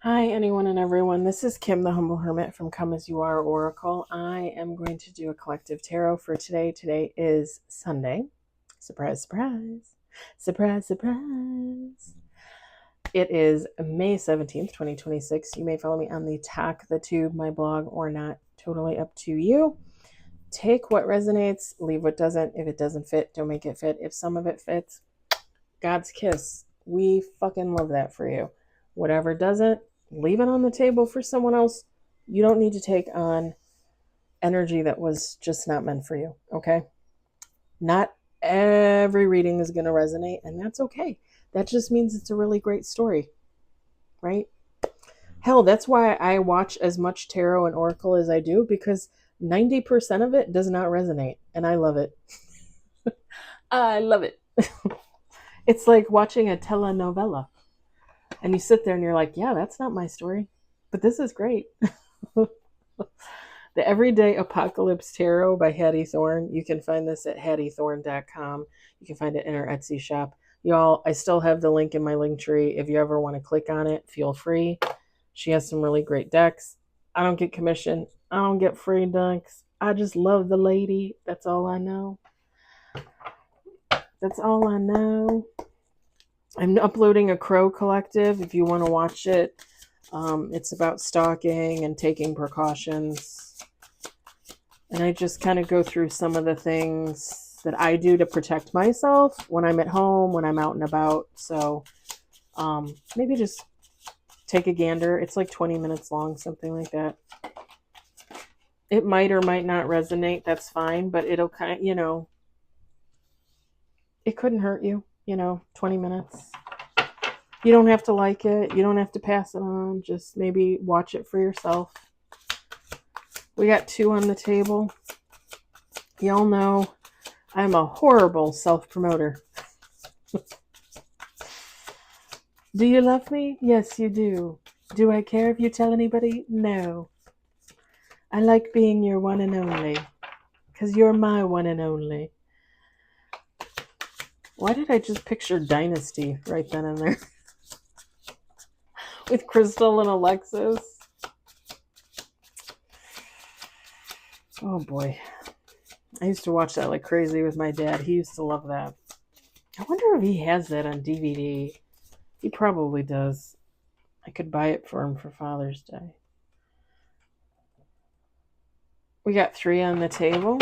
Hi, anyone and everyone. This is Kim, the Humble Hermit from Come As You Are Oracle. I am going to do a collective tarot for today. Today is Sunday. Surprise, surprise. Surprise, surprise. It is May 17th, 2026. You may follow me on the Talk the Tube, my blog, or not. Totally up to you. Take what resonates, leave what doesn't. If it doesn't fit, don't make it fit. If some of it fits, God's kiss. We fucking love that for you. Whatever doesn't, leave it on the table for someone else. You don't need to take on energy that was just not meant for you, okay? Not every reading is going to resonate, and that's okay. That just means it's a really great story, right? Hell, that's why I watch as much tarot and oracle as I do, because 90% of it does not resonate, and I love it. I love it. It's like watching a telenovela. And you sit there and you're like, yeah, that's not my story, but this is great. The Everyday Apocalypse Tarot by Hattie Thorne. You can find this at hattiethorne.com. You can find it in our Etsy shop. Y'all, I still have the link in my link tree. If you ever want to click on it, feel free. She has some really great decks. I don't get commission. I don't get free decks. I just love the lady. That's all I know. That's all I know. I'm uploading a Crow Collective if you want to watch it. It's about stalking and taking precautions. And I just kind of go through some of the things that I do to protect myself when I'm at home, when I'm out and about. So maybe just take a gander. It's like 20 minutes long, something like that. It might or might not resonate. That's fine. But it'll kind of, it couldn't hurt you, 20 minutes. You don't have to like it. You don't have to pass it on. Just maybe watch it for yourself. We got 2 on the table. Y'all know I'm a horrible self-promoter. Do you love me? Yes, you do. Do I care if you tell anybody? No. I like being your one and only. Because you're my one and only. Why did I just picture Dynasty right then and there? With Crystal and Alexis. Oh boy. I used to watch that like crazy with my dad. He used to love that. I wonder if he has that on DVD. He probably does. I could buy it for him for Father's Day. We got 3 on the table.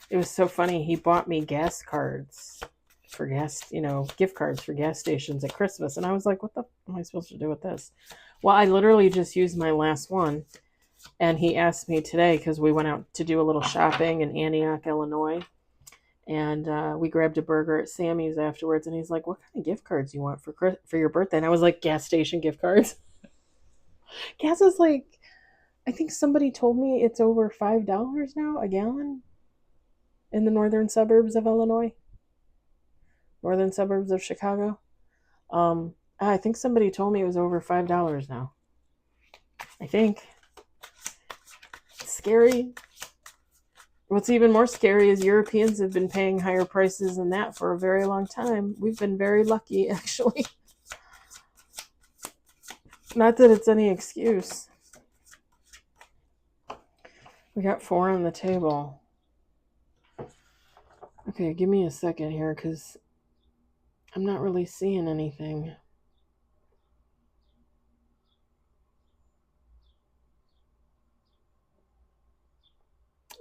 It was so funny. He bought me gas cards for gas, gift cards for gas stations at Christmas. And I was like, what the am I supposed to do with this? Well, I literally just used my last one. And he asked me today, because we went out to do a little shopping in Antioch, Illinois. And we grabbed a burger at Sammy's afterwards. And he's like, what kind of gift cards do you want for your birthday? And I was like, gas station gift cards. Gas is like, I think somebody told me it's over $5 now a gallon in the northern suburbs of Illinois. Northern suburbs of Chicago. I think somebody told me it was over $5 now. I think. It's scary. What's even more scary is Europeans have been paying higher prices than that for a very long time. We've been very lucky, actually. Not that it's any excuse. We got 4 on the table. Okay, give me a second here, because I'm not really seeing anything.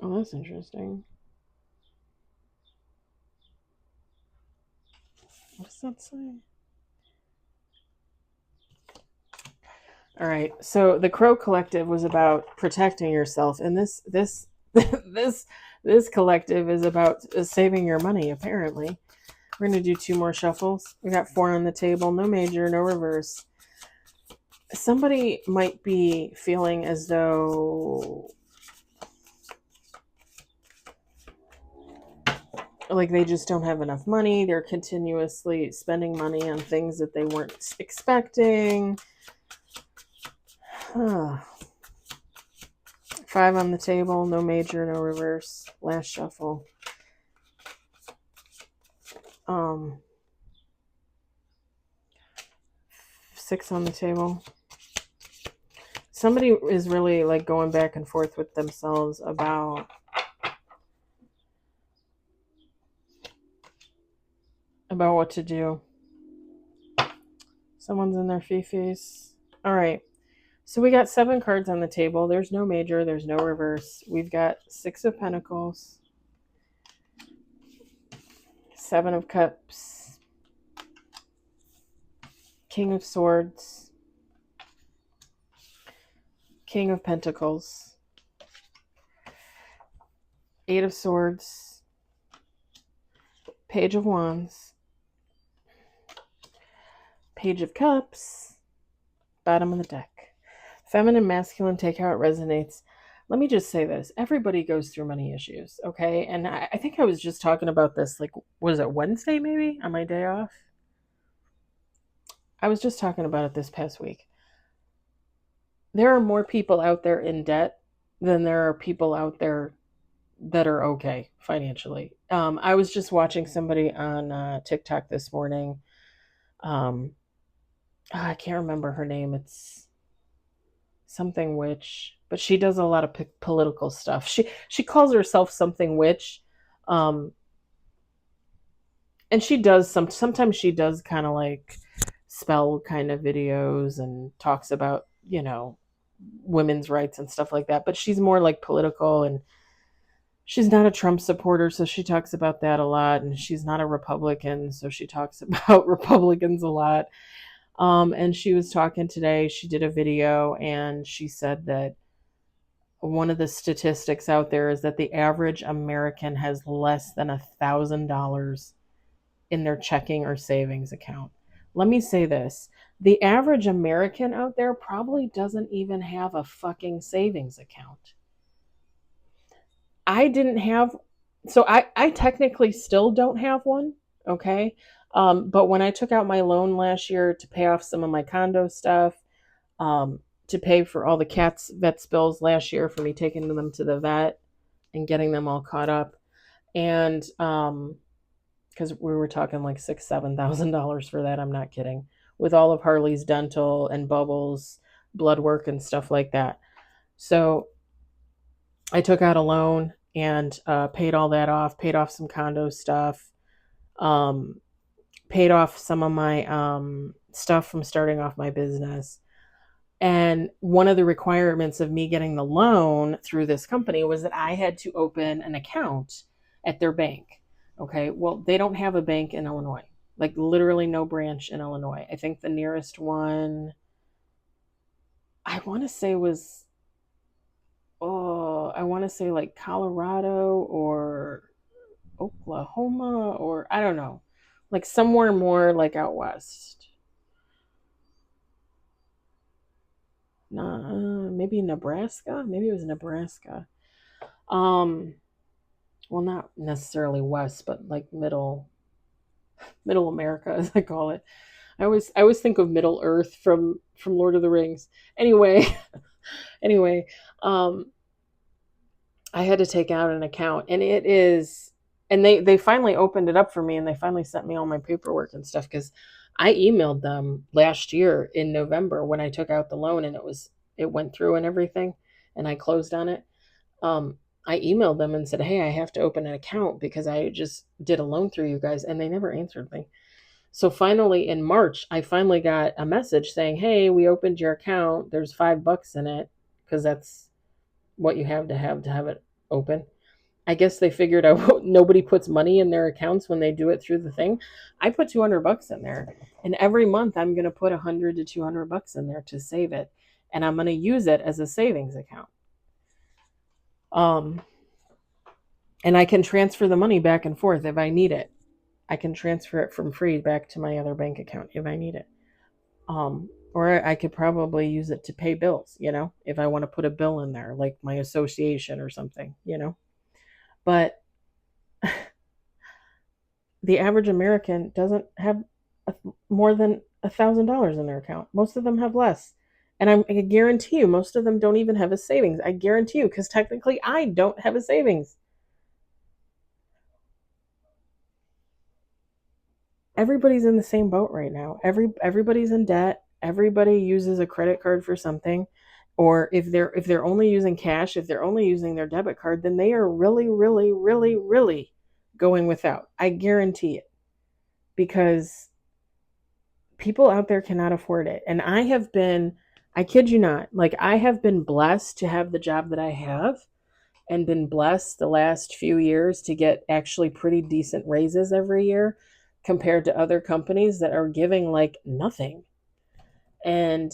Oh, that's interesting. What does that say? All right. So the Crow Collective was about protecting yourself, and this this collective is about saving your money. Apparently, we're gonna do 2 more shuffles. We got 4 on the table. No major, no reverse. Somebody might be feeling as though like they just don't have enough money. They're continuously spending money on things that they weren't expecting. 5 on the table, no major, no reverse. Last shuffle. 6 on the table. Somebody is really like going back and forth with themselves about what to do. Someone's in their fifis. All right. So we got 7 cards on the table. There's no major. There's no reverse. We've got 6 of Pentacles. 7 of Cups. King of Swords. King of Pentacles. 8 of Swords. Page of Wands. Page of Cups. Bottom of the deck. Feminine, masculine, take how it resonates. Let me just say this. Everybody goes through money issues, okay? And I think I was just talking about this, like, was it Wednesday maybe on my day off? I was just talking about it this past week. There are more people out there in debt than there are people out there that are okay financially. I was just watching somebody on TikTok this morning. I can't remember her name. It's something witch, but she does a lot of political stuff. She calls herself something witch, and she does sometimes she does kind of like spell kind of videos and talks about women's rights and stuff like that. But she's more like political, and she's not a Trump supporter, so she talks about that a lot. And she's not a Republican, so she talks about Republicans a lot. And she was talking today. She did a video, and she said that one of the statistics out there is that the average American has less than $1,000 in their checking or savings account. Let me say this. The average American out there probably doesn't even have a fucking savings account. I didn't have, so I technically still don't have one, okay? But when I took out my loan last year to pay off some of my condo stuff, to pay for all the cat's vet bills last year for me taking them to the vet and getting them all caught up. And because we were talking like $6,000-$7,000 for that, I'm not kidding, with all of Harley's dental and Bubbles blood work and stuff like that. So I took out a loan and paid all that off, paid off some condo stuff, paid off some of my stuff from starting off my business. And one of the requirements of me getting the loan through this company was that I had to open an account at their bank. Okay, well, they don't have a bank in Illinois, like literally no branch in Illinois. I think the nearest one, I want to say was, I want to say like Colorado or Oklahoma, or I don't know, like somewhere more like out west. Maybe Nebraska. Maybe it was Nebraska. Well, not necessarily west, but like middle America, as I call it. I always think of Middle Earth from Lord of the Rings. Anyway, I had to take out an account, and it is, and they finally opened it up for me, and they finally sent me all my paperwork and stuff, because I emailed them last year in November when I took out the loan, and it went through and everything, and I closed on it. I emailed them and said, hey, I have to open an account because I just did a loan through you guys, and they never answered me. So finally in March, I finally got a message saying, hey, we opened your account. There's $5 in it, because that's what you have to have it open. I guess they figured out nobody puts money in their accounts when they do it through the thing. I put $200 in there, and every month I'm going to put $100 to $200 in there to save it, and I'm going to use it as a savings account. And I can transfer the money back and forth if I need it. I can transfer it from free back to my other bank account if I need it. Or I could probably use it to pay bills, if I want to put a bill in there, like my association or something, But the average American doesn't have more than $1,000 in their account. Most of them have less. And I guarantee you, most of them don't even have a savings. I guarantee you, because technically I don't have a savings. everybody's in the same boat right now. Everybody's in debt. Everybody uses a credit card for something. Or if they're only using cash, if they're only using their debit card, then they are really, really, really, really going without. I guarantee it. Because people out there cannot afford it. And I kid you not, like I have been blessed to have the job that I have and been blessed the last few years to get actually pretty decent raises every year compared to other companies that are giving like nothing. And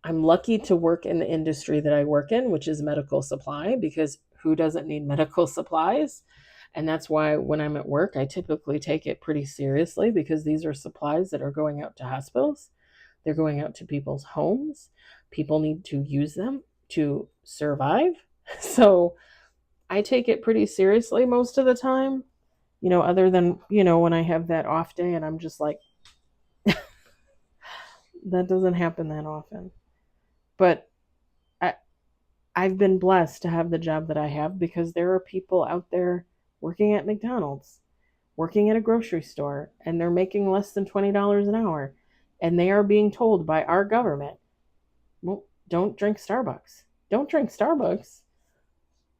I'm lucky to work in the industry that I work in, which is medical supply, because who doesn't need medical supplies? And that's why when I'm at work, I typically take it pretty seriously because these are supplies that are going out to hospitals. They're going out to people's homes. People need to use them to survive. So I take it pretty seriously most of the time, other than, when I have that off day and I'm just like, that doesn't happen that often. But I, I've been blessed to have the job that I have because there are people out there working at McDonald's, working at a grocery store, and they're making less than $20 an hour. And they are being told by our government, well, don't drink Starbucks. Don't drink Starbucks.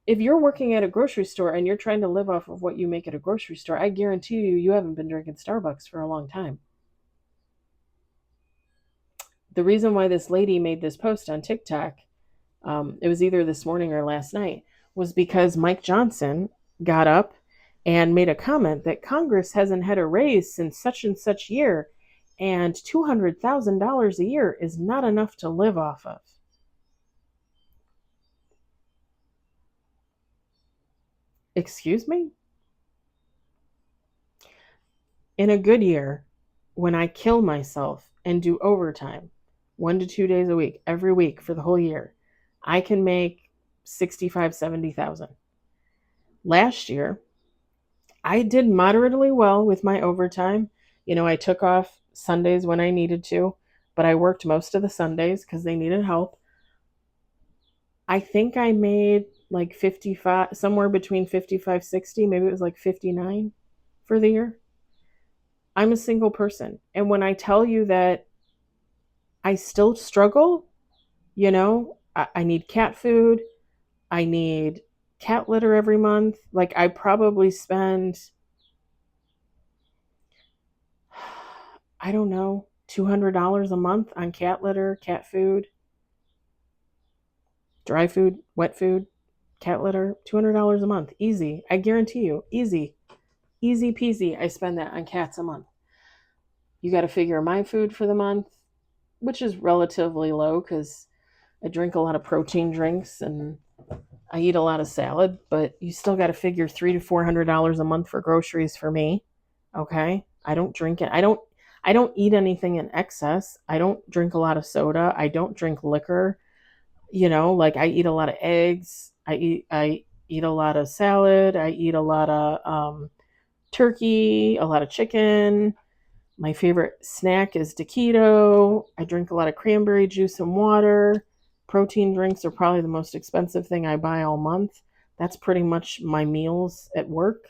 If you're working at a grocery store and you're trying to live off of what you make at a grocery store, I guarantee you haven't been drinking Starbucks for a long time. The reason why this lady made this post on TikTok, it was either this morning or last night, was because Mike Johnson got up and made a comment that Congress hasn't had a raise since such and such year, and $200,000 a year is not enough to live off of. Excuse me? In a good year, when I kill myself and do overtime 1 to 2 days a week, every week for the whole year, I can make 65, 70,000. Last year, I did moderately well with my overtime. I took off Sundays when I needed to, but I worked most of the Sundays because they needed help. I think I made like 55, somewhere between 55, 60, maybe it was like 59 for the year. I'm a single person. And when I tell you that I still struggle, I need cat food. I need cat litter every month. Like I probably spend, I don't know, $200 a month on cat litter, cat food, dry food, wet food, cat litter, $200 a month. Easy. I guarantee you, easy. Easy peasy. I spend that on cats a month. You got to figure my food for the month, which is relatively low because I drink a lot of protein drinks and I eat a lot of salad, but you still got to figure $300 to $400 a month for groceries for me. Okay, I don't drink it. I don't eat anything in excess. I don't drink a lot of soda. I don't drink liquor. Like I eat a lot of eggs. I eat a lot of salad. I eat a lot of turkey, a lot of chicken. My favorite snack is taquito. I drink a lot of cranberry juice and water. Protein drinks are probably the most expensive thing I buy all month. That's pretty much my meals at work.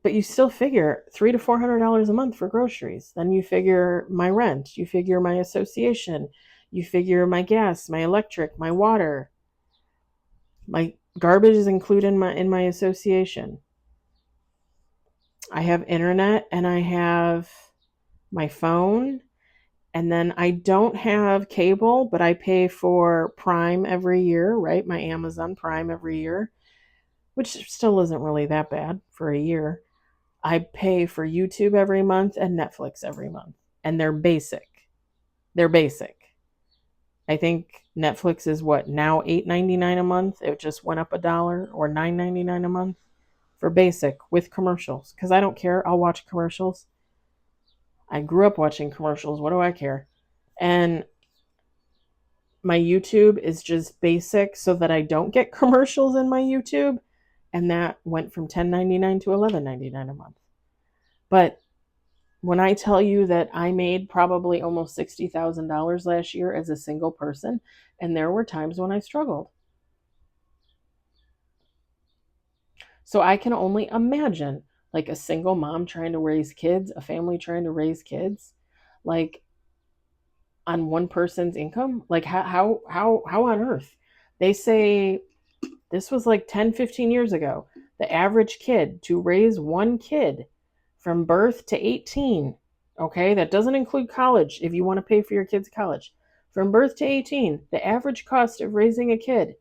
But you still figure $300 to $400 a month for groceries. Then you figure my rent. You figure my association. You figure my gas, my electric, my water. My garbage is included in my association. I have internet and I have my phone. And then I don't have cable, but I pay for Prime every year, right? My Amazon Prime every year, which still isn't really that bad for a year. I pay for YouTube every month and Netflix every month. And they're basic. They're basic. I think Netflix is what, now $8.99 a month? It just went up $1 or $9.99 a month for basic with commercials. Because I don't care. I'll watch commercials. I grew up watching commercials. What do I care? And my YouTube is just basic so that I don't get commercials in my YouTube. And that went from $10.99 to $11.99 a month. But when I tell you that I made probably almost $60,000 last year as a single person, and there were times when I struggled. So I can only imagine like a single mom trying to raise kids, a family trying to raise kids, like on one person's income? Like how on earth? They say this was like 10, 15 years ago. The average kid to raise one kid from birth to 18, okay, that doesn't include college if you want to pay for your kid's college. From birth to 18, the average cost of raising a kid,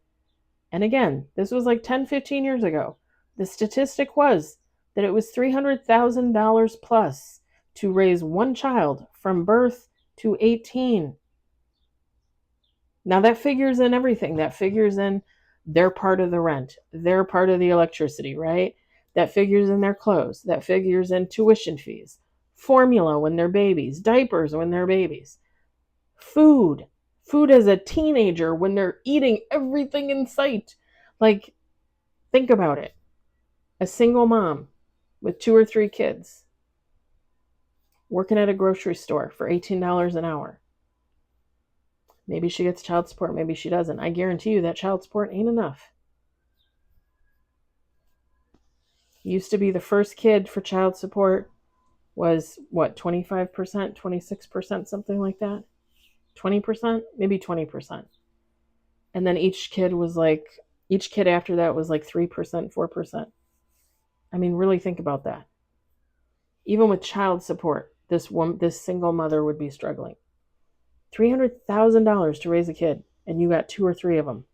and again, this was like 10, 15 years ago, the statistic was that it was $300,000 plus to raise one child from birth to 18. Now that figures in everything. That figures in their part of the rent, their part of the electricity, right? That figures in their clothes. That figures in tuition fees, formula when they're babies, diapers when they're babies, food as a teenager when they're eating everything in sight. Like, think about it. A single mom with 2 or 3 kids working at a grocery store for $18 an hour. Maybe she gets child support, maybe she doesn't. I guarantee you that child support ain't enough. Used to be the first kid for child support was what, 25%, 26%, something like that? 20%? Maybe 20%. And then each kid after that was like 3%, 4%. I mean, really think about that. Even with child support, this single mother would be struggling. $300,000 to raise a kid, and you got 2 or 3 of them.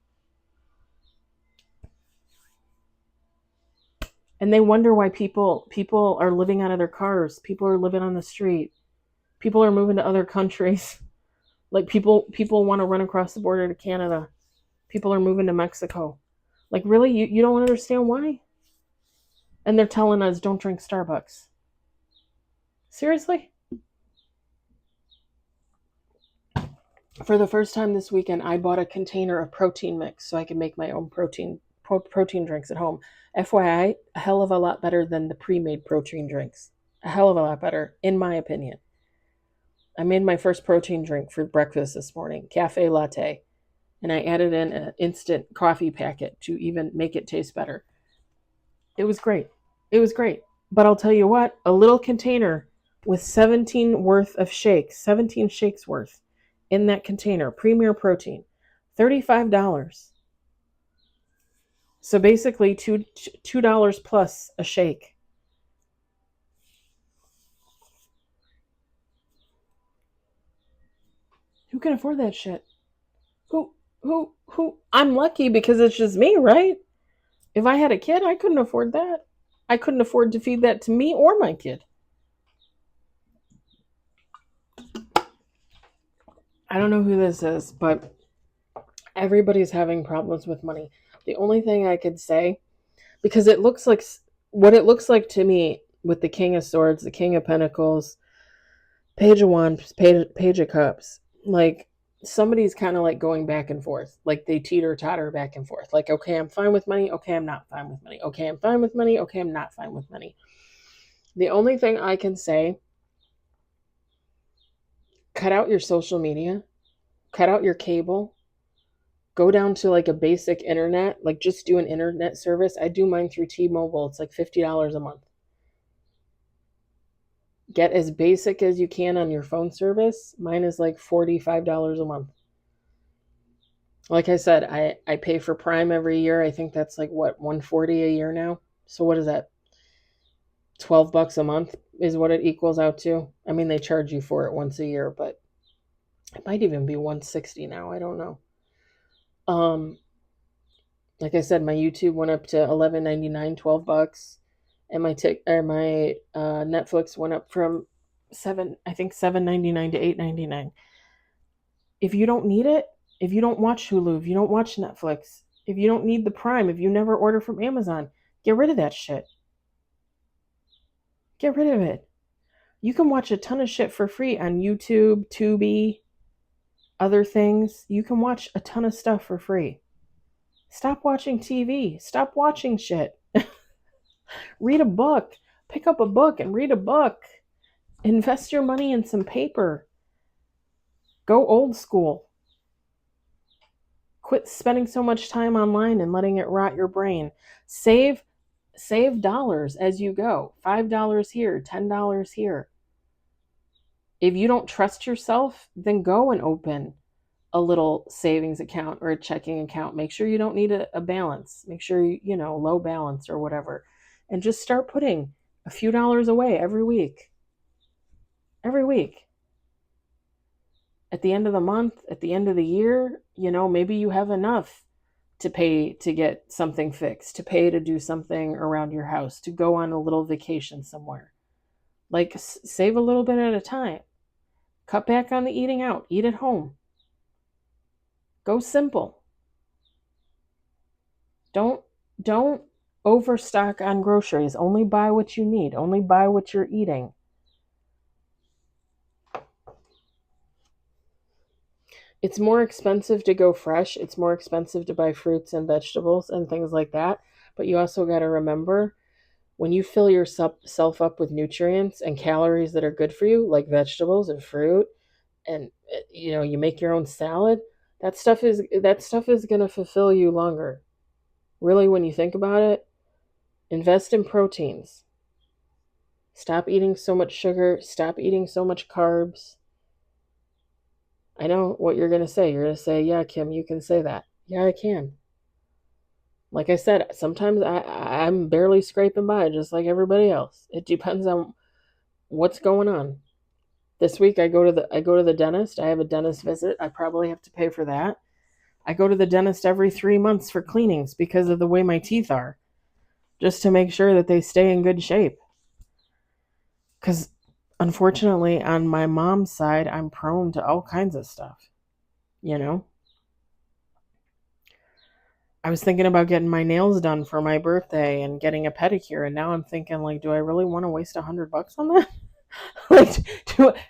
And they wonder why people are living out of their cars. People are living on the street. People are moving to other countries. Like people want to run across the border to Canada. People are moving to Mexico. Like, really? You don't understand why? And they're telling us don't drink Starbucks. Seriously? For the first time this weekend, I bought a container of protein mix so I can make my own protein drinks at home. FYI, a hell of a lot better than the pre-made protein drinks. A hell of a lot better, in my opinion. I made my first protein drink for breakfast this morning, cafe latte, and I added in an instant coffee packet to even make it taste better. It was great. But I'll tell you what, a little container with 17 shakes worth in that container, Premier Protein, $35. So basically $2 plus a shake. Who can afford that shit? Who? I'm lucky because it's just me, right? If I had a kid, I couldn't afford that. I couldn't afford to feed that to me or my kid. I don't know who this is, but everybody's having problems with money. The only thing I could say, because it looks like what it looks like to me with the King of Swords, the King of Pentacles, Page of Wands, Page of Cups, like somebody's kind of like going back and forth. Like they teeter-totter back and forth. Like, okay, I'm fine with money. Okay, I'm not fine with money. Okay, I'm fine with money. Okay, I'm not fine with money. The only thing I can say, cut out your social media, cut out your cable, go down to like a basic internet, like just do an internet service. I do mine through T-Mobile. It's like $50 a month. Get as basic as you can on your phone service. Mine is like $45 a month. Like I said, I pay for Prime every year. I think that's like what, $140 a year now. So what is that? $12 a month is what it equals out to. I mean, they charge you for it once a year, but it might even be $160 now. I don't know. Like I said, my YouTube went up to $11.99, $12, and my Netflix went up from $7.99 to $8.99. If you don't need it, if you don't watch Hulu, if you don't watch Netflix, if you don't need the Prime, if you never order from Amazon, get rid of that shit. Get rid of it. You can watch a ton of shit for free on YouTube, Tubi, other things. You can watch a ton of stuff for free. Stop watching TV. Stop watching shit. Read a book. Pick up a book and read a book. Invest your money in some paper. Go old school. Quit spending so much time online and letting it rot your brain. Save save dollars as you go. $5 here, $10 here. If you don't trust yourself, then go and open a little savings account or a checking account. Make sure you don't need a balance. Make sure low balance or whatever. And just start putting a few dollars away every week. Every week. At the end of the month, at the end of the year, maybe you have enough to pay to get something fixed, to pay to do something around your house, to go on a little vacation somewhere. Like, save a little bit at a time. Cut back on the eating out. Eat at home. Go simple. Don't overstock on groceries. Only buy what you need. Only buy what you're eating. It's more expensive to go fresh. It's more expensive to buy fruits and vegetables and things like that. But you also got to remember, when you fill yourself up with nutrients and calories that are good for you, like vegetables and fruit, and you make your own salad, that stuff is going to fulfill you longer. Really, when you think about it, invest in proteins. Stop eating so much sugar. Stop eating so much carbs. I know what you're going to say. You're going to say, yeah, Kim, you can say that. Yeah, I can. Like I said, sometimes I'm barely scraping by just like everybody else. It depends on what's going on. This week I go to the dentist. I have a dentist visit. I probably have to pay for that. I go to the dentist every 3 months for cleanings because of the way my teeth are, just to make sure that they stay in good shape. Because unfortunately, on my mom's side, I'm prone to all kinds of stuff. I was thinking about getting my nails done for my birthday and getting a pedicure, and now I'm thinking, like, do I really want to waste $100 on that? Like,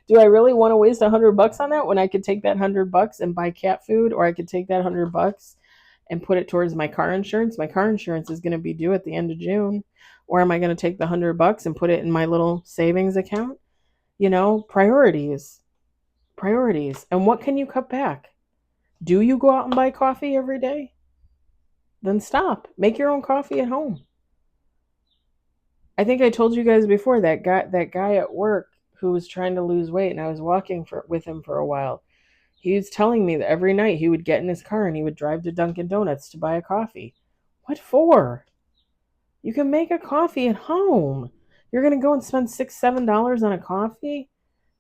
do I really want to waste $100 on that when I could take that $100 and buy cat food, or I could take that $100 and put it towards my car insurance? My car insurance is going to be due at the end of June. Or am I going to take the $100 and put it in my little savings account? Priorities. And what can you cut back? Do you go out and buy coffee every day? Then stop. Make your own coffee at home. I think I told you guys before, that guy at work who was trying to lose weight, and I was walking with him for a while. He was telling me that every night he would get in his car and he would drive to Dunkin' Donuts to buy a coffee. What for? You can make a coffee at home. You're going to go and spend $6, $7 on a coffee?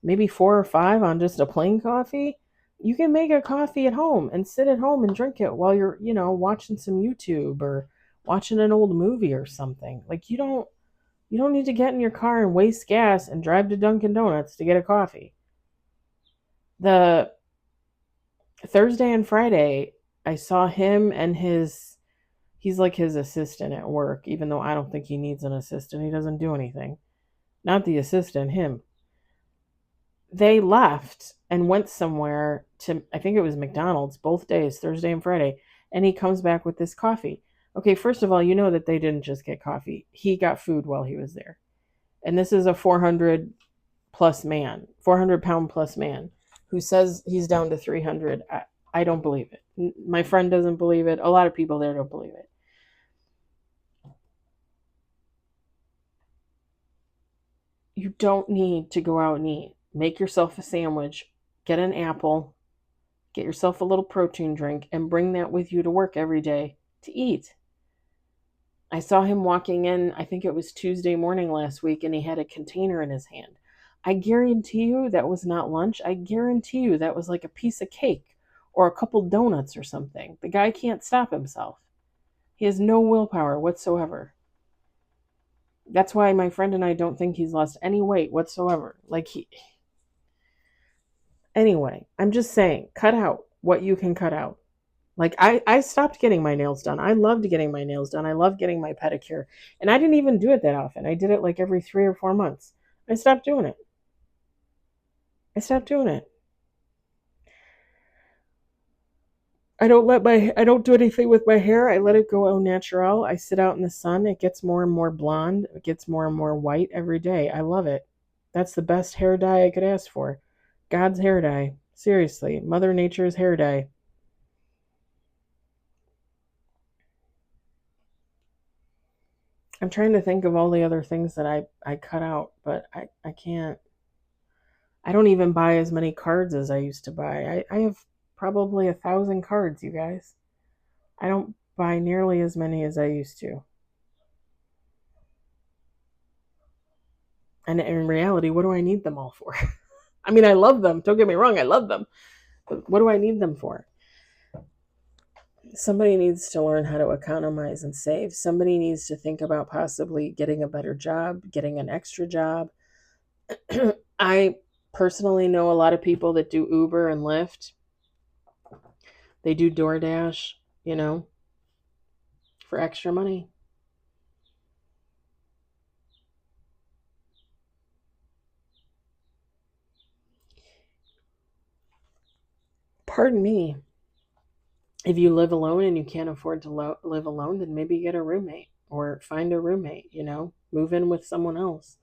Maybe 4 or 5 on just a plain coffee? You can make a coffee at home and sit at home and drink it while you're, watching some YouTube or watching an old movie or something. Like, you don't need to get in your car and waste gas and drive to Dunkin' Donuts to get a coffee. The Thursday and Friday, I saw him and he's like his assistant at work, even though I don't think he needs an assistant. He doesn't do anything. Not the assistant, him. They left and went somewhere to, I think it was McDonald's, both days, Thursday and Friday, and he comes back with this coffee. Okay, first of all, you know that they didn't just get coffee. He got food while he was there. And this is a 400 pound plus man who says he's down to 300. I don't believe it. My friend doesn't believe it. A lot of people there don't believe it. You don't need to go out and eat. Make yourself a sandwich, get an apple, get yourself a little protein drink, and bring that with you to work every day to eat. I saw him walking in, I think it was Tuesday morning last week, and he had a container in his hand. I guarantee you that was not lunch. I guarantee you that was like a piece of cake or a couple donuts or something. The guy can't stop himself. He has no willpower whatsoever. That's why my friend and I don't think he's lost any weight whatsoever. Anyway, I'm just saying, cut out what you can cut out. Like, I stopped getting my nails done. I loved getting my nails done. I loved getting my pedicure. And I didn't even do it that often. I did it like every 3 or 4 months. I stopped doing it. I don't do anything with my hair. I let it go au naturel. I sit out in the sun. It gets more and more blonde. It gets more and more white every day. I love it. That's the best hair dye I could ask for. God's hair dye. Seriously, Mother Nature's hair dye. I'm trying to think of all the other things that I cut out, but I can't. I don't even buy as many cards as I used to buy. I have probably 1,000 cards, you guys. I don't buy nearly as many as I used to. And in reality, what do I need them all for? I mean, I love them. Don't get me wrong, I love them. But what do I need them for? Somebody needs to learn how to economize and save. Somebody needs to think about possibly getting a better job, getting an extra job. I personally know a lot of people that do Uber and Lyft. They do DoorDash, for extra money. Pardon me. If you live alone and you can't afford to live alone, then maybe get a roommate or find a roommate, move in with someone else.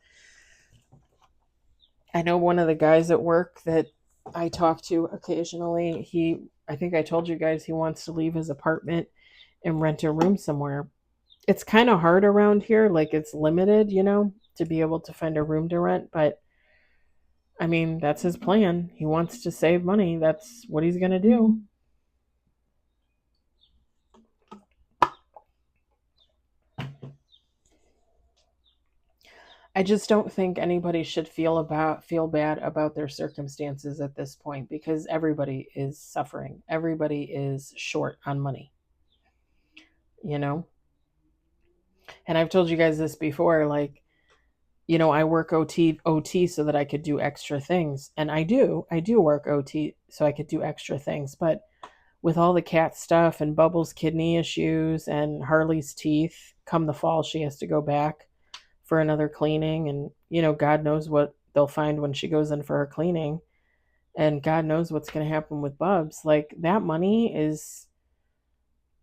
I know one of the guys at work that I talk to occasionally, I think I told you guys he wants to leave his apartment and rent a room somewhere. It's kind of hard around here, like it's limited, to be able to find a room to rent, but I mean, that's his plan. He wants to save money. That's what he's going to do. I just don't think anybody should feel bad about their circumstances at this point, because everybody is suffering. Everybody is short on money. And I've told you guys this before, like, I work OT so that I could do extra things. And I do work OT so I could do extra things. But with all the cat stuff and Bubbles' kidney issues and Harley's teeth, come the fall, she has to go back for another cleaning. And, God knows what they'll find when she goes in for her cleaning. And God knows what's going to happen with Bubs. Like, that money is,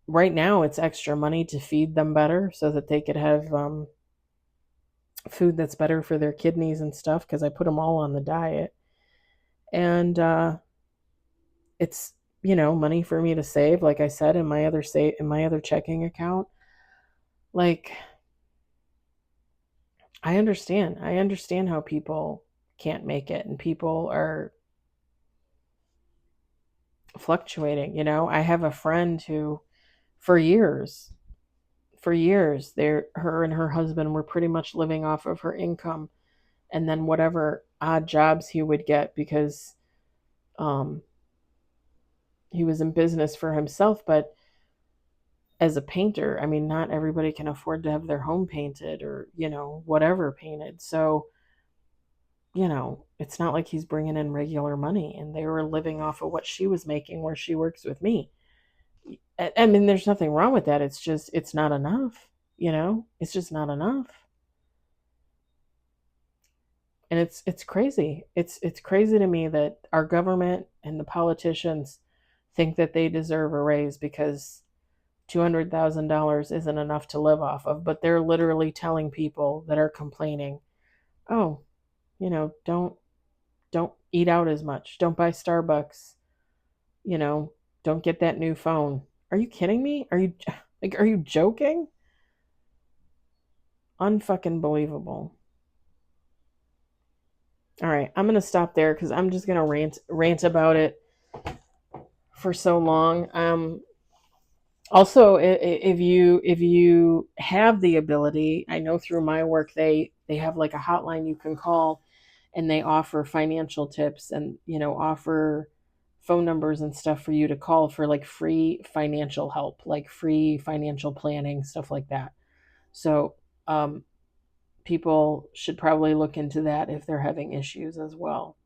right now, it's extra money to feed them better so that they could have food that's better for their kidneys and stuff, because I put them all on the diet. And it's, money for me to save, like I said, in my other checking account. Like, I understand how people can't make it and people are fluctuating. I have a friend who for years her and her husband were pretty much living off of her income, and then whatever odd jobs he would get, because he was in business for himself. But as a painter, I mean, not everybody can afford to have their home painted or, whatever painted. So, it's not like he's bringing in regular money, and they were living off of what she was making where she works with me. I mean, there's nothing wrong with that. It's just, it's not enough, it's just not enough. And it's crazy. It's crazy to me that our government and the politicians think that they deserve a raise because $200,000 isn't enough to live off of, but they're literally telling people that are complaining, oh, don't eat out as much, don't buy Starbucks, don't get that new phone. Are you kidding me? Are you joking? Unfucking believable. All right, I'm gonna stop there because I'm just gonna rant about it for so long. Also, if you have the ability, I know through my work they have like a hotline you can call, and they offer financial tips and offer phone numbers and stuff for you to call for like free financial help, like free financial planning, stuff like that. So people should probably look into that if they're having issues as well.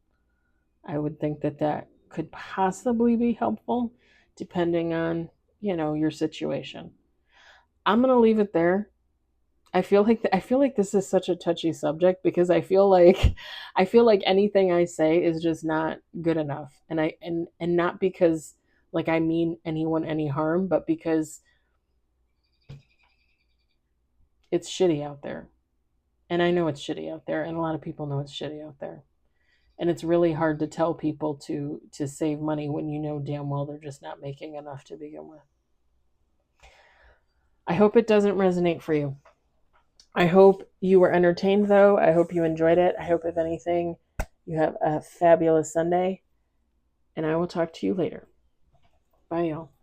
I would think that could possibly be helpful depending on, your situation. I'm going to leave it there. I feel like this is such a touchy subject because I feel like anything I say is just not good enough. And not because like I mean anyone any harm, but because it's shitty out there. And I know it's shitty out there, and a lot of people know it's shitty out there. And it's really hard to tell people to save money when you know damn well they're just not making enough to begin with. I hope it doesn't resonate for you. I hope you were entertained, though. I hope you enjoyed it. I hope, if anything, you have a fabulous Sunday. And I will talk to you later. Bye, y'all.